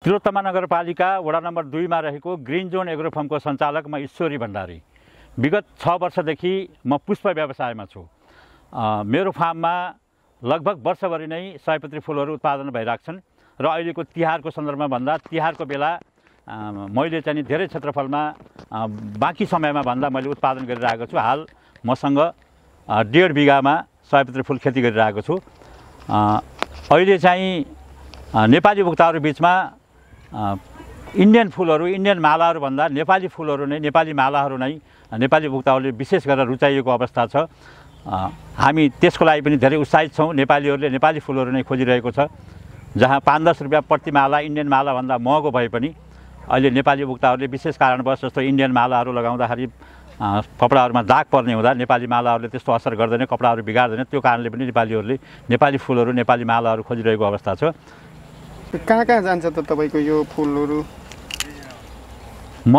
तिलोत्तमा नगरपालिका वडा नम्बर 2 मा रहेको ग्रीन जोन एग्रो फर्मको सञ्चालक म ईश्वरी भण्डारी। विगत 6 वर्षदेखि म पुष्प व्यवसायमा छु। मेरो फार्ममा लगभग वर्षभरि नै सयपत्री फुलहरू उत्पादन भइरहेका छन् र अहिलेको तिहारको सन्दर्भमा भन्दा तिहारको बेला मैले चाहिँ धेरै क्षेत्रफलमा बाँकी समयमा भन्दा मैले उत्पादन गरिरहेको छु। हाल मसँग 1.5 बिघामा सयपत्री फुल खेती गरिरहेको छु। अहिले चाहिँ नेपाली उपभोक्ताहरू बीचमा इन्डियन फुलहरू, इन्डियन मालाहरू भन्दा नेपाली फुलहरू नै, नेपाली मालाहरू नै नेपाली उपभोक्ताहरूले विशेष गरेर रुचाइएको अवस्था छ। हामी त्यसको लागि पनि धेरै उत्साहित छौँ। नेपालीहरूले नेपाली फुलहरू नै खोजिरहेको छ। जहाँ 5-10 रुपियाँ प्रति माला इन्डियन मालाभन्दा महँगो भए पनि अहिले नेपाली उपभोक्ताहरूले विशेष कारणवश जस्तो इन्डियन मालाहरू लगाउँदाखेरि कपडाहरूमा दाग पर्ने हुँदा नेपाली मालाहरूले त्यस्तो असर गर्दैन, कपडाहरू बिगार्दैन। त्यो कारणले पनि नेपालीहरूले नेपाली फुलहरू, नेपाली मालाहरू खोजिरहेको अवस्था छ। कहाँ कहाँ जान्छ त तपाईँको यो फुलहरू? म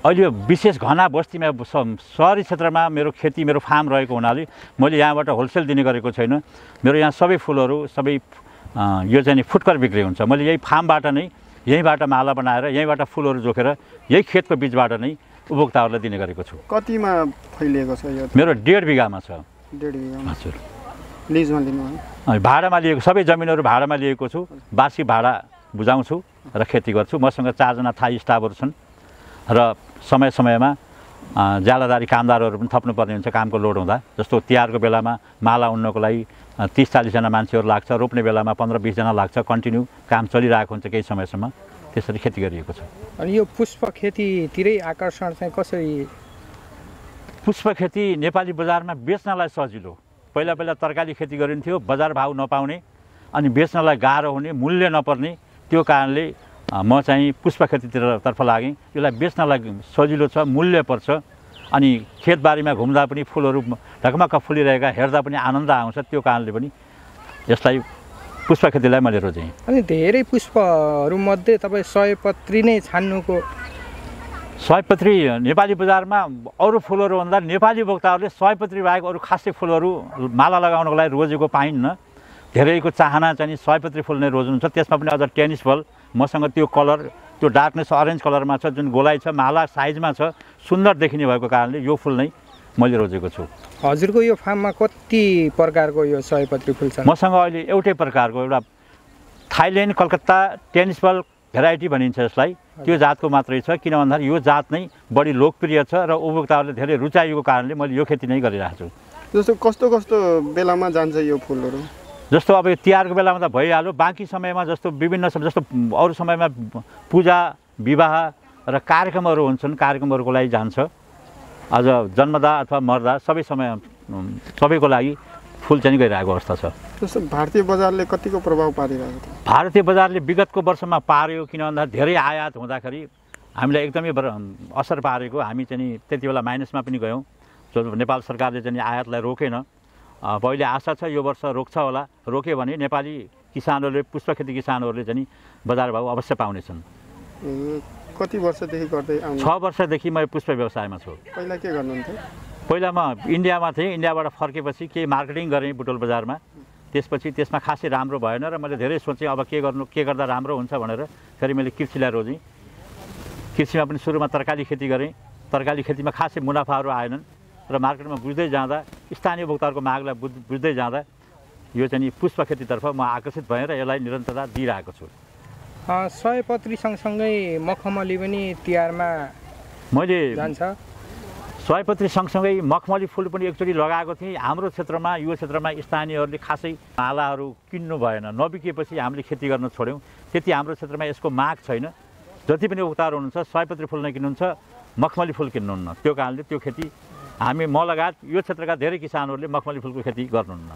अहिले विशेष घना बस्तीमा, सहरी क्षेत्रमा मेरो खेती, मेरो फार्म रहेको हुनाले मैले यहाँबाट होलसेल दिने गरेको छैन। मेरो यहाँ सबै फुलहरू, सबै यो चाहिँ फुटकर बिक्री हुन्छ। मैले यही फार्मबाट नै, यहीँबाट माला बनाएर, यहीँबाट फुलहरू जोखेर यही खेतको बिचबाट नै उपभोक्ताहरूलाई दिने गरेको छु। कतिमा फैलिएको छ यो? मेरो 1.5 बिघामा छ। 1.5 बिघामा? हजुर। लिजमा लिनु हो? भाडामा लिएको, सबै जमिनहरू भाडामा लिएको छु। वार्षिक भाडा बुझाउँछु र खेती गर्छु। मसँग 4 जना थाई स्टाफहरू छन् र समय समयमा ज्यालादारी कामदारहरू पनि थप्नुपर्ने हुन्छ कामको लोड हुँदा। जस्तो तिहारको बेलामा माला उन्नको लागि 30-40 जना मान्छेहरू लाग्छ, रोप्ने बेलामा 15-20 जना लाग्छ। कन्टिन्यू काम चलिरहेको हुन्छ केही समयसम्म। त्यसरी खेती गरिएको छ। अनि यो पुष्प खेतीतिरै आकर्षण चाहिँ कसरी? पुष्प खेती नेपाली बजारमा बेच्नलाई सजिलो। पहिला तरकारी खेती गरिन्थ्यो, बजार भाउ नपाउने अनि बेच्नलाई गाह्रो हुने, मूल्य नपर्ने। त्यो कारणले म चाहिँ पुष्प खेतीतर्फ लागेँ। यसलाई बेच्नलाई सजिलो छ, मूल्य पर्छ अनि खेतबारीमा घुम्दा पनि फुलहरू ढकमक्क फुलिरहेका हेर्दा पनि आनन्द आउँछ। त्यो कारणले पनि यसलाई पुष्प खेतीलाई मैले रोजेँ। अनि धेरै पुष्पहरूमध्ये तपाईँ सयपत्री नै छान्नुको? सयपत्री नेपाली बजारमा अरू फुलहरूभन्दा नेपाली उपभोक्ताहरूले सयपत्री बाहेक अरू खासै फुलहरू माला लगाउनको लागि रोजेको पाइन्न। धेरैको चाहना चाहिँ सयपत्री फुल नै रोज्नुहुन्छ। त्यसमा पनि अझ टेनिस बल मसँग त्यो कलर, त्यो डार्कनेस अरेन्ज कलरमा छ, जुन गोलाइ छ, माला साइजमा छ, सुन्दर देखिने भएको कारणले यो फुल नै मैले रोजेको छु। हजुरको यो फार्ममा कति प्रकारको यो सयपत्री फुल छ? मसँग अहिले एउटै प्रकारको, एउटा Thailand Calcutta tennis ball variety भनिन्छ यसलाई, त्यो जातको मात्रै छ। किन भन्दाखेरि यो जात नै बढी लोकप्रिय छ र उपभोक्ताहरूले धेरै रुचाएको कारणले मैले यो खेती नै गरिरहेको छु। जस्तो कस्तो बेलामा जान्छ यो फुलहरू? जस्तो अब तिहारको बेलामा त भइहाल्यो। बाँकी समयमा जस्तो विभिन्न जस्तो अरू समयमा पूजा, विवाह र कार्यक्रमहरू हुन्छन्, कार्यक्रमहरूको लागि जान्छ। अझ जन्मदा अथवा मर्दा सबै समय सबैको लागि फुल चाहिँ गइरहेको अवस्था छ। जस्तो भारतीय बजारले कतिको प्रभाव पारिरहेको छ? भारतीय बजारले विगतको वर्षमा पार्यो। किन भन्दा धेरै आयात हुँदाखेरि हामीलाई एकदमै असर पारेको। हामी चाहिँ त्यति बेला माइनसमा पनि गयौँ। जो नेपाल सरकारले चाहिँ आयातलाई रोकेन। पहिले आशा छ यो वर्ष रोक्छ होला। रोक्यो भने नेपाली किसानहरूले, पुष्प खेती किसानहरूले चाहिँ बजार भाउ अवश्य पाउनेछन्। कति वर्षदेखि गर्दै आउनु? 6 वर्षदेखि म पुष्प व्यवसायमा छु। पहिला के गर्नुहुन्थ्यो? पहिला म इन्डियामा थिएँ। इन्डियाबाट फर्केपछि केही मार्केटिङ गरेँ बुटोल बजारमा। त्यसपछि त्यसमा खासै राम्रो भएन र मैले धेरै सोचेँ अब के गर्दा राम्रो हुन्छ भनेर फेरि मैले कृषिलाई रोजेँ। कृषिमा पनि सुरुमा तरकारी खेती गरेँ। तरकारी खेतीमा खासै मुनाफाहरू आएनन् र मार्केटमा बुझ्दै जाँदा, स्थानीय उपभोक्ताहरूको मागलाई बुझ्दै जाँदा यो चाहिँ पुष्प खेतीतर्फ म आकर्षित भएँ र यसलाई निरन्तरता दिइरहेको छु। सयपत्री सँगसँगै मखमली पनि तिहारमा मैले जान्छ? सयपत्री सँगसँगै मखमली फुल पनि एकचोटि लगाएको थिएँ। हाम्रो क्षेत्रमा, यो क्षेत्रमा स्थानीयहरूले खासै मालाहरू किन्नु भएन। नबिकेपछि हामीले खेती गर्न छोड्यौँ। त्यति हाम्रो क्षेत्रमा यसको माग छैन। जति पनि उपभोक्ताहरू हुनुहुन्छ सयपत्री फुल नै किन्नुहुन्छ, मखमली फुल किन्नुहुन्न। त्यो कारणले त्यो खेती हामी, म लगायत यो क्षेत्रका धेरै किसानहरूले मखमली फुलको खेती गर्नुहुन्न।